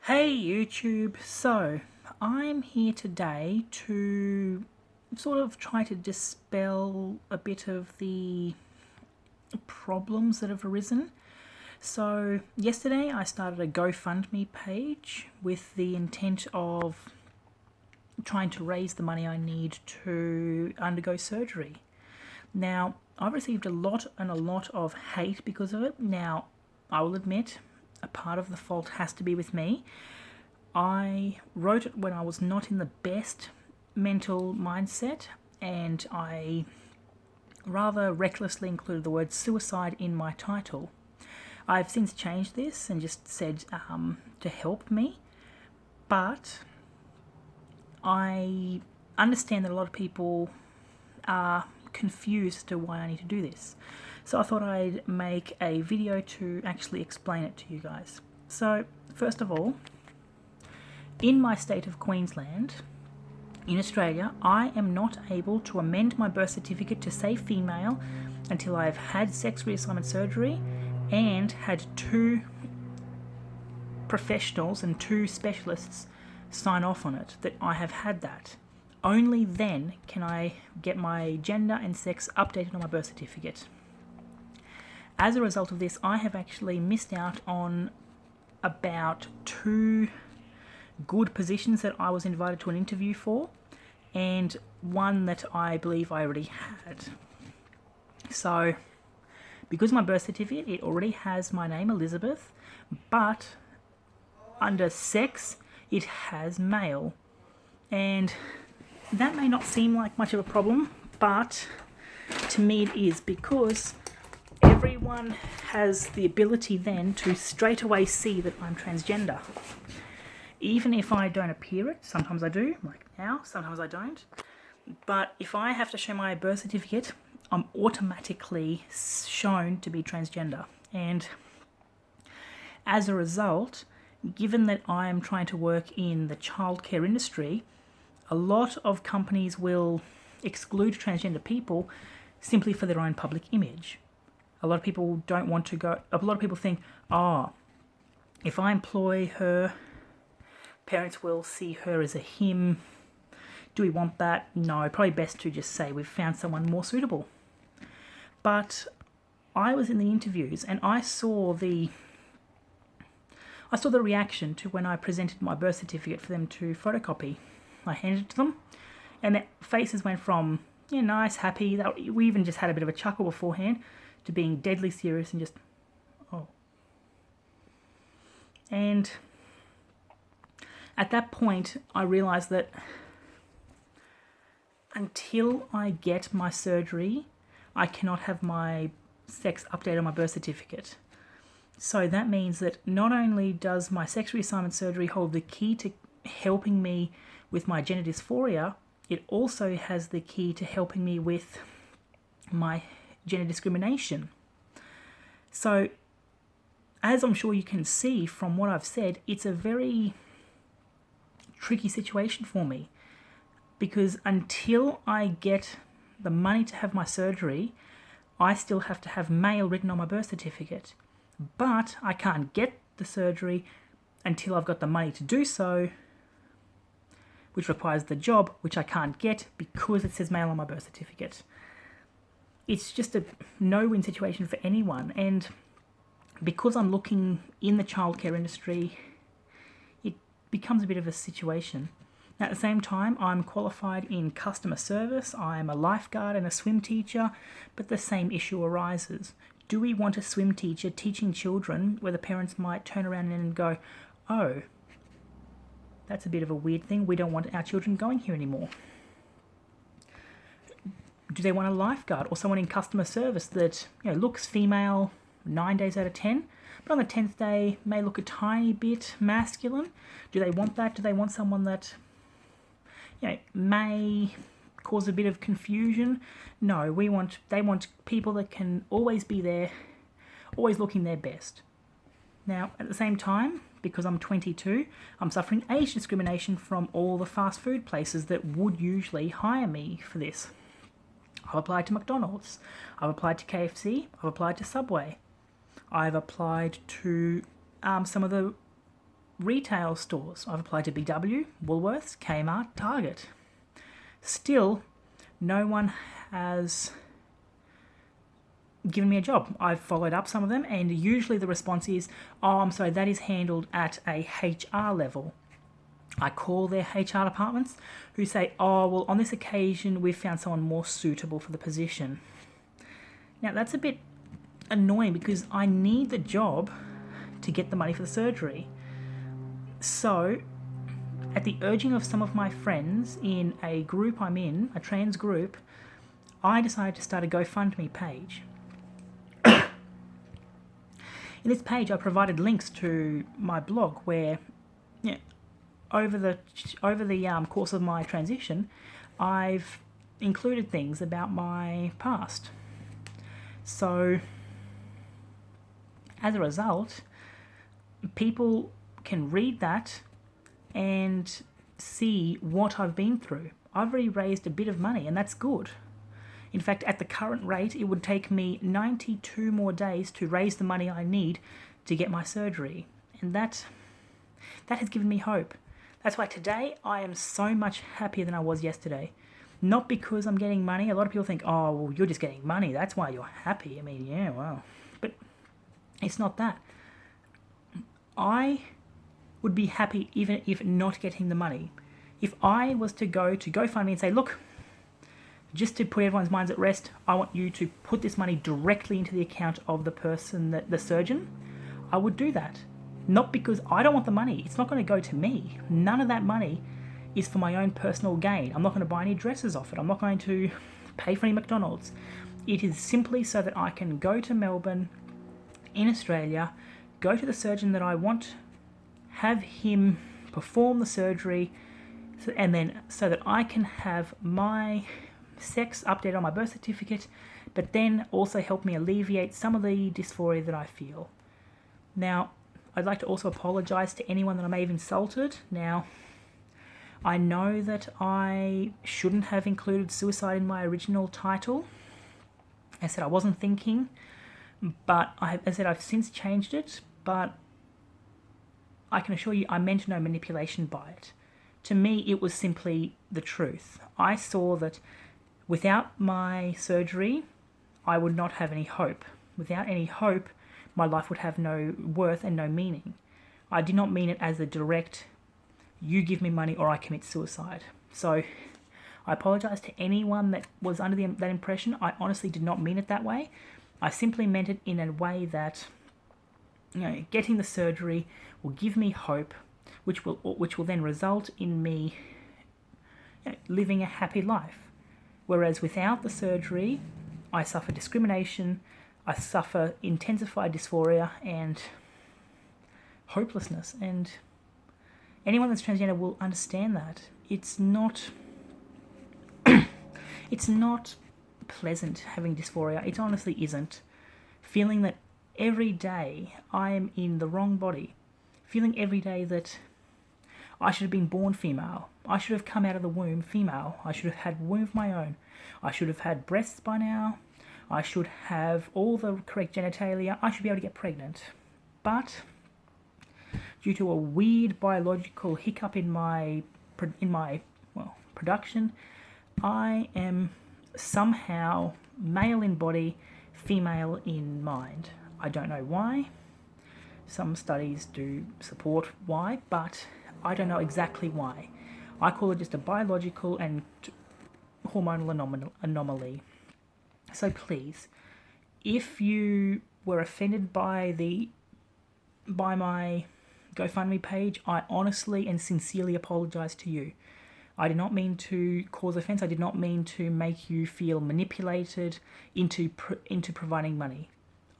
Hey YouTube, so I'm here today to sort of try to dispel a bit of the problems that have arisen. So yesterday I started a GoFundMe page with the intent of trying to raise the money I need to undergo surgery. Now, I've received a lot of hate because of it. Now, I will admit, a part of the fault has to be with me. I wrote it when I was not in the best mental mindset, and I rather recklessly included the word suicide in my title. I've since changed this and just said to help me, but I understand that a lot of people are confused as to why I need to do this. So I thought I'd make a video to actually explain it to you guys. So first of all, in my state of Queensland, in Australia, I am not able to amend my birth certificate to say female until I've had sex reassignment surgery and had 2 professionals and 2 specialists sign off on it that I have had that. Only then can I get my gender and sex updated on my birth certificate. As a result of this, I have actually missed out on about 2 good positions that I was invited to an interview for, and one that I believe I already had. So, because my birth certificate, it already has my name, Elizabeth, but under sex, it has male. And that may not seem like much of a problem, but to me it is, because everyone has the ability then to straight away see that I'm transgender. Even if I don't appear it, sometimes I do, like now, sometimes I don't. But if I have to show my birth certificate, I'm automatically shown to be transgender. And as a result, given that I'm trying to work in the childcare industry, a lot of companies will exclude transgender people simply for their own public image. A lot of people don't want to go, a lot of people think, if I employ her, parents will see her as a him. Do we want that? No, probably best to just say we've found someone more suitable. But I was in the interviews and I saw the reaction to when I presented my birth certificate for them to photocopy. I handed it to them, and their faces went from, nice, happy, we even just had a bit of a chuckle beforehand, to being deadly serious and just, oh. And at that point, I realised that until I get my surgery, I cannot have my sex updated on my birth certificate. So that means that not only does my sex reassignment surgery hold the key to helping me with my gender dysphoria, it also has the key to helping me with my gender discrimination. So, as I'm sure you can see from what I've said, it's a very tricky situation for me, because until I get the money to have my surgery, I still have to have male written on my birth certificate. But I can't get the surgery until I've got the money to do so, which requires the job, which I can't get because it says male on my birth certificate. It's just a no-win situation for anyone. And because I'm looking in the childcare industry, it becomes a bit of a situation. Now, at the same time, I'm qualified in customer service, I'm a lifeguard and a swim teacher, but the same issue arises. Do we want a swim teacher teaching children where the parents might turn around and go, oh, that's a bit of a weird thing, we don't want our children going here anymore? Do they want a lifeguard or someone in customer service that looks female 9 days out of 10, but on the 10th day may look a tiny bit masculine? Do they want that? Do they want someone that may cause a bit of confusion? No, they want people that can always be there, always looking their best. Now, at the same time, because I'm 22, I'm suffering age discrimination from all the fast food places that would usually hire me for this. I've applied to McDonald's, I've applied to KFC, I've applied to Subway, I've applied to some of the retail stores. I've applied to BW, Woolworths, Kmart, Target. Still, no one has given me a job. I've followed up some of them, and usually the response is, oh, I'm sorry, that is handled at a HR level. I call their HR departments, who say, oh, well, on this occasion, we've found someone more suitable for the position. Now, that's a bit annoying because I need the job to get the money for the surgery. So, at the urging of some of my friends in a group I'm in, a trans group, I decided to start a GoFundMe page. In this page, I provided links to my blog where, over the course of my transition, I've included things about my past. So, as a result, people can read that and see what I've been through. I've already raised a bit of money, and that's good. In fact, at the current rate, it would take me 92 more days to raise the money I need to get my surgery. And that has given me hope. That's why today I am so much happier than I was yesterday. Not because I'm getting money. A lot of people think, oh, well, you're just getting money. That's why you're happy. I mean, yeah, well. But it's not that. I would be happy even if not getting the money. If I was to go to GoFundMe and say, look, just to put everyone's minds at rest, I want you to put this money directly into the account of the person, the surgeon, I would do that. Not because I don't want the money. It's not going to go to me. None of that money is for my own personal gain. I'm not going to buy any dresses off it. I'm not going to pay for any McDonald's. It is simply so that I can go to Melbourne in Australia, go to the surgeon that I want, have him perform the surgery, and then so that I can have my sex updated on my birth certificate, but then also help me alleviate some of the dysphoria that I feel. Now, I'd like to also apologise to anyone that I may have insulted. Now, I know that I shouldn't have included suicide in my original title. I said I wasn't thinking, but I've since changed it, but I can assure you I meant no manipulation by it. To me, it was simply the truth. I saw that without my surgery, I would not have any hope. Without any hope, my life would have no worth and no meaning. I did not mean it as a direct, you give me money or I commit suicide. So I apologise to anyone that was under that impression. I honestly did not mean it that way. I simply meant it in a way that, getting the surgery will give me hope, which will then result in me living a happy life. Whereas without the surgery, I suffer discrimination, I suffer intensified dysphoria and hopelessness. And anyone that's transgender will understand that. It's not pleasant having dysphoria. It honestly isn't. Feeling that every day I am in the wrong body. Feeling every day that I should have been born female. I should have come out of the womb female. I should have had a womb of my own. I should have had breasts by now. I should have all the correct genitalia. I should be able to get pregnant. But due to a weird biological hiccup in my production, I am somehow male in body, female in mind. I don't know why. Some studies do support why, but I don't know exactly why. I call it just a biological and hormonal anomaly. So please, if you were offended by my GoFundMe page, I honestly and sincerely apologise to you. I did not mean to cause offence. I did not mean to make you feel manipulated into providing money.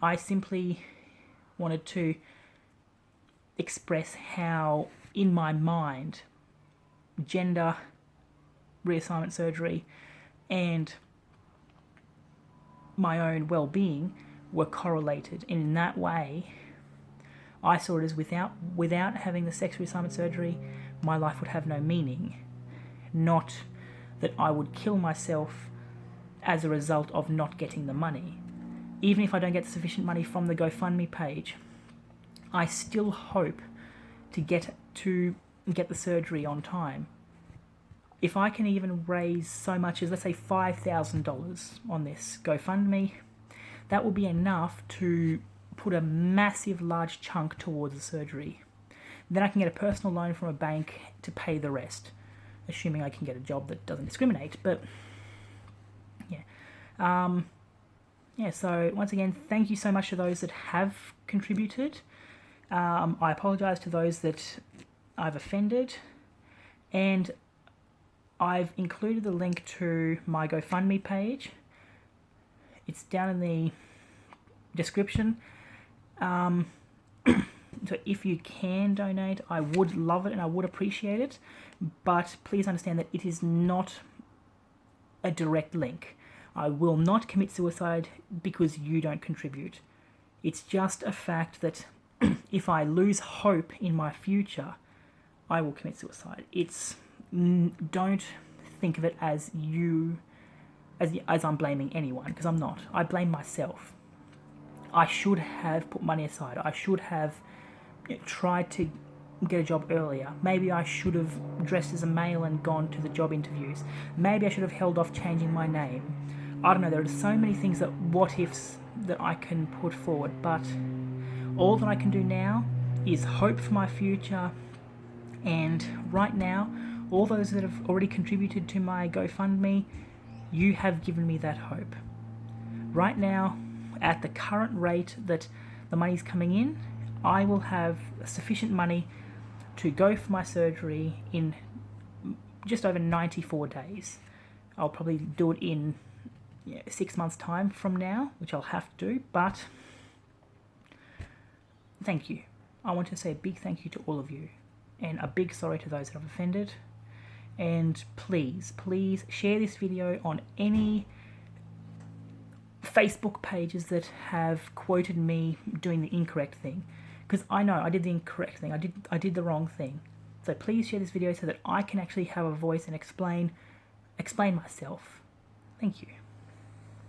I simply wanted to express how, in my mind, gender reassignment surgery and my own well-being were correlated. And in that way, I saw it as without having the sex reassignment surgery, my life would have no meaning. Not that I would kill myself as a result of not getting the money. Even if I don't get sufficient money from the GoFundMe page, I still hope to get the surgery on time. If I can even raise so much as, let's say, $5,000 on this GoFundMe, that will be enough to put a massive large chunk towards the surgery. Then I can get a personal loan from a bank to pay the rest, assuming I can get a job that doesn't discriminate. But yeah, so once again, thank you so much to those that have contributed. I apologise to those that I've offended, and I've included the link to my GoFundMe page. It's down in the description. So if you can donate, I would love it and I would appreciate it, but please understand that it is not a direct link. I will not commit suicide because you don't contribute. It's just a fact that if I lose hope in my future, I will commit suicide. Don't think of it as I'm blaming anyone, because I'm not. I blame myself. I should have put money aside. I should have tried to get a job earlier. Maybe I should have dressed as a male and gone to the job interviews. Maybe I should have held off changing my name. I don't know, there are so many things that what ifs that I can put forward, but all that I can do now is hope for my future. And right now, all those that have already contributed to my GoFundMe, you have given me that hope. Right now, at the current rate that the money's coming in, I will have sufficient money to go for my surgery in just over 94 days. I'll probably do it in 6 months' time from now, which I'll have to do, but thank you. I want to say a big thank you to all of you, and a big sorry to those that I've offended. And please share this video on any Facebook pages that have quoted me doing the incorrect thing, because I know I did the incorrect thing. I did the wrong thing. So please share this video so that I can actually have a voice and explain myself. Thank you.